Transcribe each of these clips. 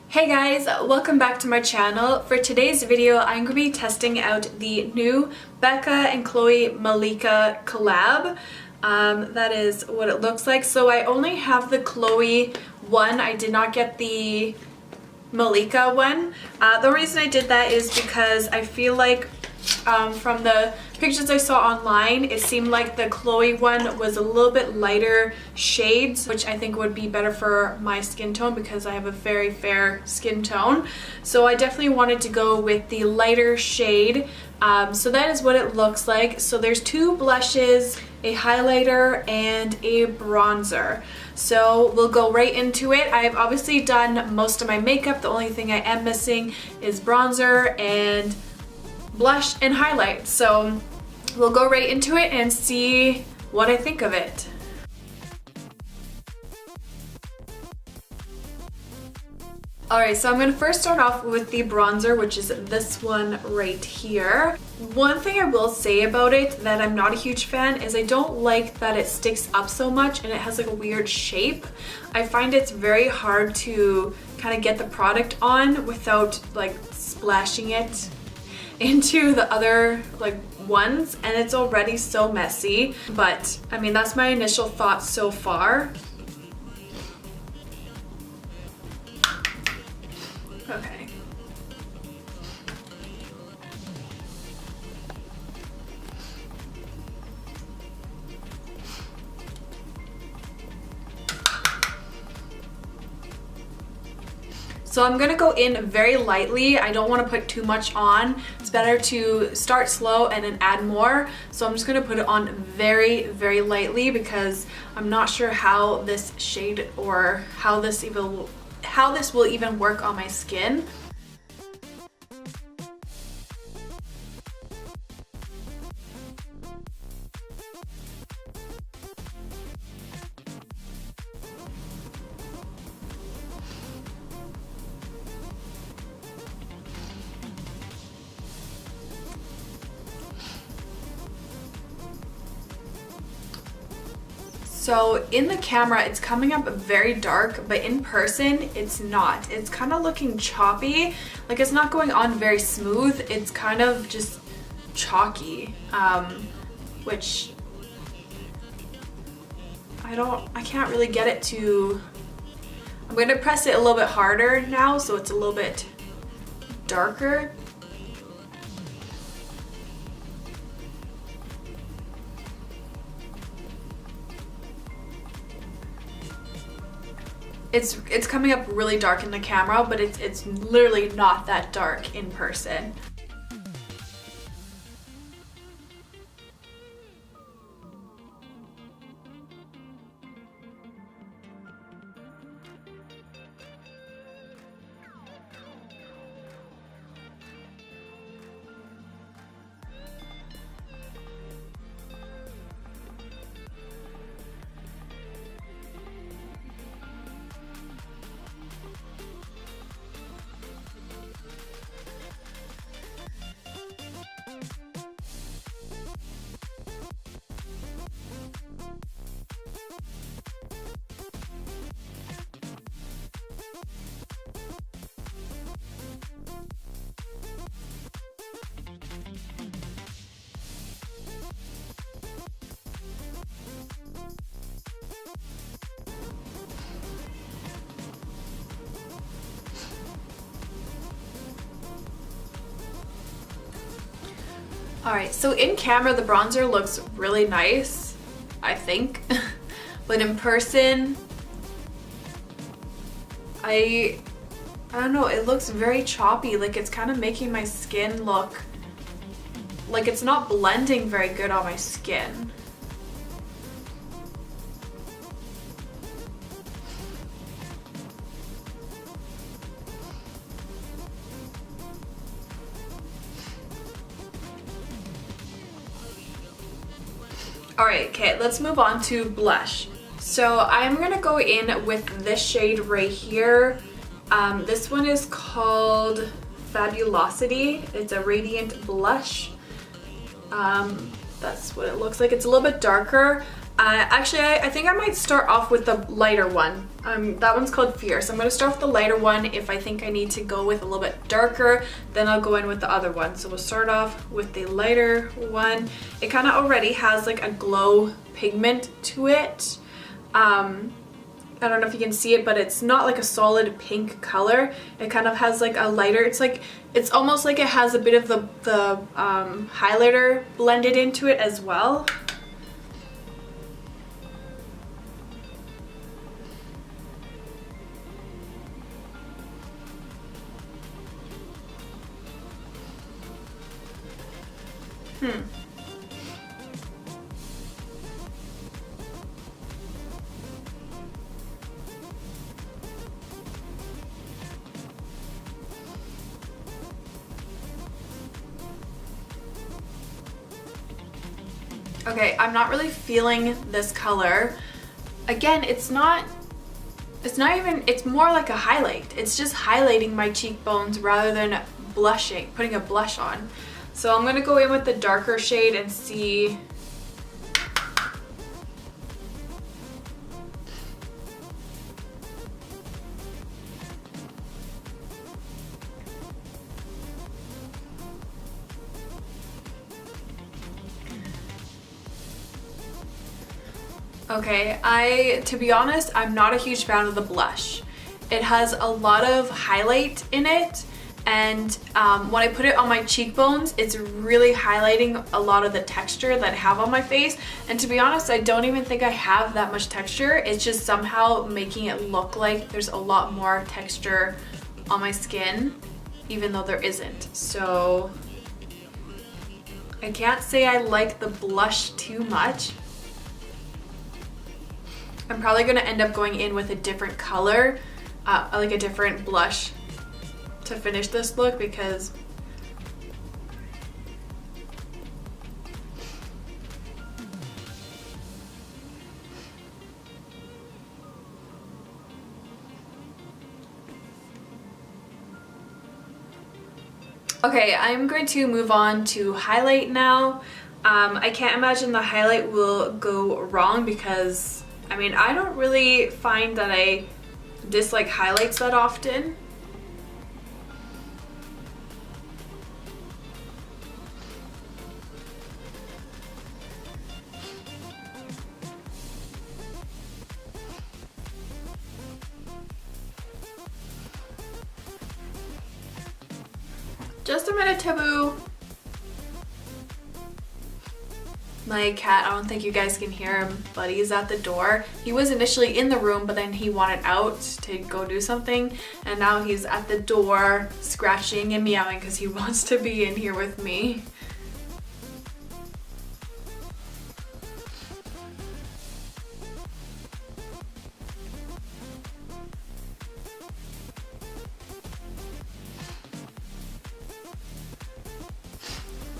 Hey guys, welcome back to my channel. For today's video, I'm going to be testing out the new Becca and Chloe Malika collab. That is what it looks like. So I only have the Chloe one. I did not get the Malika one. The reason I did that is because I feel like from the pictures I saw online, it seemed like the Chloe one was a little bit lighter shades, which I think would be better for my skin tone because I have a very fair skin tone. So I definitely wanted to go with the lighter shade. So that is what it looks like. So there's two blushes, a highlighter, and a bronzer. So we'll go right into it. I've obviously done most of my makeup. The only thing I am missing is bronzer and blush and highlight. So we'll go right into it and see what I think of it. Alright, so I'm going to first start off with the bronzer, which is this one right here. One thing I will say about it that I'm not a huge fan is I don't like that it sticks up so much and it has like a weird shape. I find it's very hard to kind of get the product on without like splashing it into the other like ones, and it's already so messy. But I mean, that's my initial thoughts so far. Okay. So I'm gonna go in very lightly. I don't want to put too much on. It's better to start slow and then add more. So I'm just gonna put it on very, very lightly because I'm not sure how this shade or how this will even work on my skin. So in the camera, it's coming up very dark, but in person, it's not. It's kind of looking choppy. Like it's not going on very smooth. It's kind of just chalky, which I can't really get it to. I'm going to press it a little bit harder now so it's a little bit darker. It's coming up really dark in the camera, but it's literally not that dark in person. Alright, so in camera the bronzer looks really nice, I think. But in person, I don't know, it looks very choppy. Like it's kind of making my skin look like it's not blending very good on my skin. Alright, okay, let's move on to blush. So I'm gonna go in with this shade right here. This one is called Fabulosity. It's a radiant blush. That's what it looks like. It's a little bit darker, Actually, I think I might start off with the lighter one. That one's called Fierce. I'm going to start with the lighter one. If I think I need to go with a little bit darker, then I'll go in with the other one. So we'll start off with the lighter one. It kind of already has like a glow pigment to it. I don't know if you can see it, but it's not like a solid pink color. It kind of has like a lighter, it's almost like it has a bit of the highlighter blended into it as well. Okay, I'm not really feeling this color. Again, it's more like a highlight. It's just highlighting my cheekbones rather than blushing, putting a blush on. So I'm gonna go in with the darker shade and see. Okay, to be honest, I'm not a huge fan of the blush. It has a lot of highlight in it, and when I put it on my cheekbones, it's really highlighting a lot of the texture that I have on my face. And to be honest, I don't even think I have that much texture. It's just somehow making it look like there's a lot more texture on my skin, even though there isn't. So I can't say I like the blush too much. I'm probably going to end up going in with a different color, like a different blush to finish this look, because okay, I'm going to move on to highlight now. I can't imagine the highlight will go wrong because I mean, I don't really find that I dislike highlights that often. Just a minute, Taboo. My cat, I don't think you guys can hear him, but he's at the door. He was initially in the room, but then he wanted out to go do something, and now he's at the door scratching and meowing because he wants to be in here with me.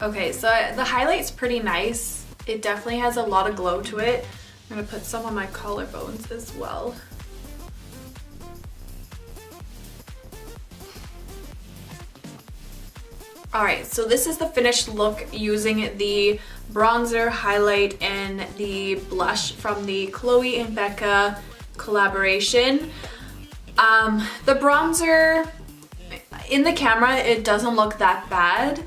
Okay, so the highlight's pretty nice. It definitely has a lot of glow to it. I'm gonna put some on my collarbones as well. Alright, so this is the finished look using the bronzer, highlight, and the blush from the KHLOE and BECCA collaboration. The bronzer, in the camera, it doesn't look that bad.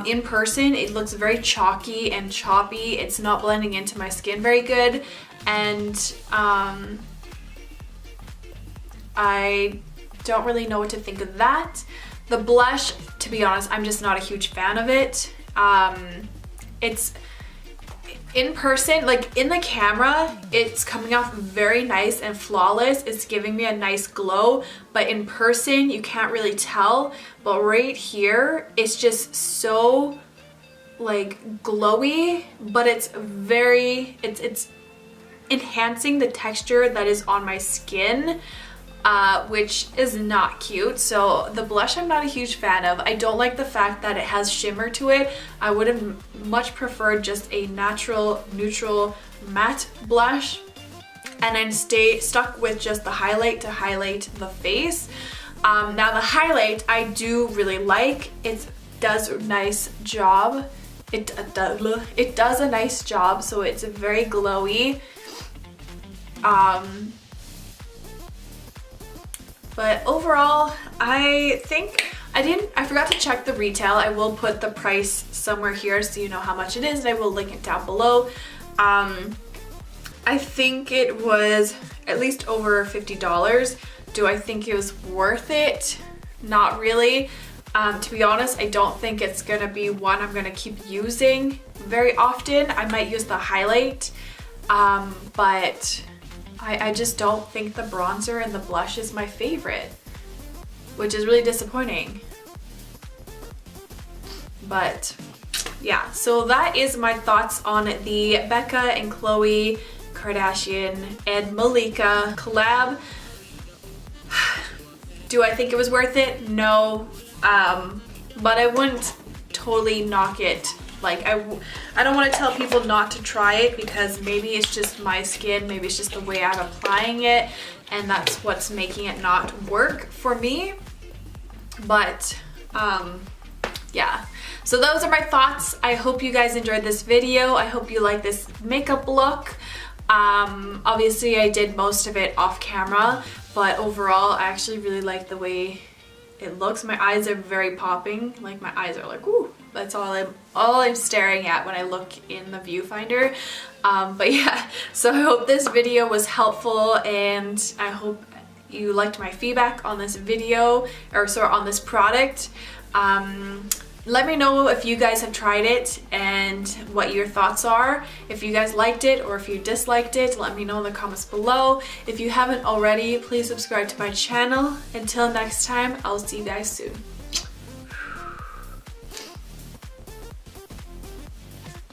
In person, it looks very chalky and choppy. It's not blending into my skin very good, and I don't really know what to think of that. The blush, to be honest, I'm just not a huge fan of it. It's in person, like in the camera, it's coming off very nice and flawless. It's giving me a nice glow, but in person, you can't really tell. But right here, it's just so like glowy, but it's enhancing the texture that is on my skin, which is not cute. So the blush I'm not a huge fan of. I don't like the fact that it has shimmer to it. I would have much preferred just a natural, neutral, matte blush, and then stay stuck with just the highlight to highlight the face. Now the highlight I do really like. It does a nice job it does a nice job, so it's very glowy. But overall, I think I forgot to check the retail. I will put the price somewhere here so you know how much it is, and I will link it down below. I think it was at least over $50. Do I think it was worth it? Not really. To be honest, I don't think it's gonna be one I'm gonna keep using very often. I might use the highlight, but I just don't think the bronzer and the blush is my favorite, which is really disappointing. But yeah, so that is my thoughts on the Becca and Khloe Kardashian and Malika collab. Do I think it was worth it? No, but I wouldn't totally knock it. Like, I don't want to tell people not to try it, because maybe it's just my skin, maybe it's just the way I'm applying it, and that's what's making it not work for me. But yeah, so those are my thoughts. I hope you guys enjoyed this video. I hope you like this makeup look. Obviously I did most of it off camera, but overall I actually really like the way it looks. My eyes are very popping. Like, my eyes are like, ooh, that's all I'm staring at when I look in the viewfinder. But yeah, so I hope this video was helpful, and I hope you liked my feedback on this video, or sorry, on this product. Let me know if you guys have tried it and what your thoughts are. If you guys liked it or if you disliked it, let me know in the comments below. If you haven't already, please subscribe to my channel. Until next time, I'll see you guys soon.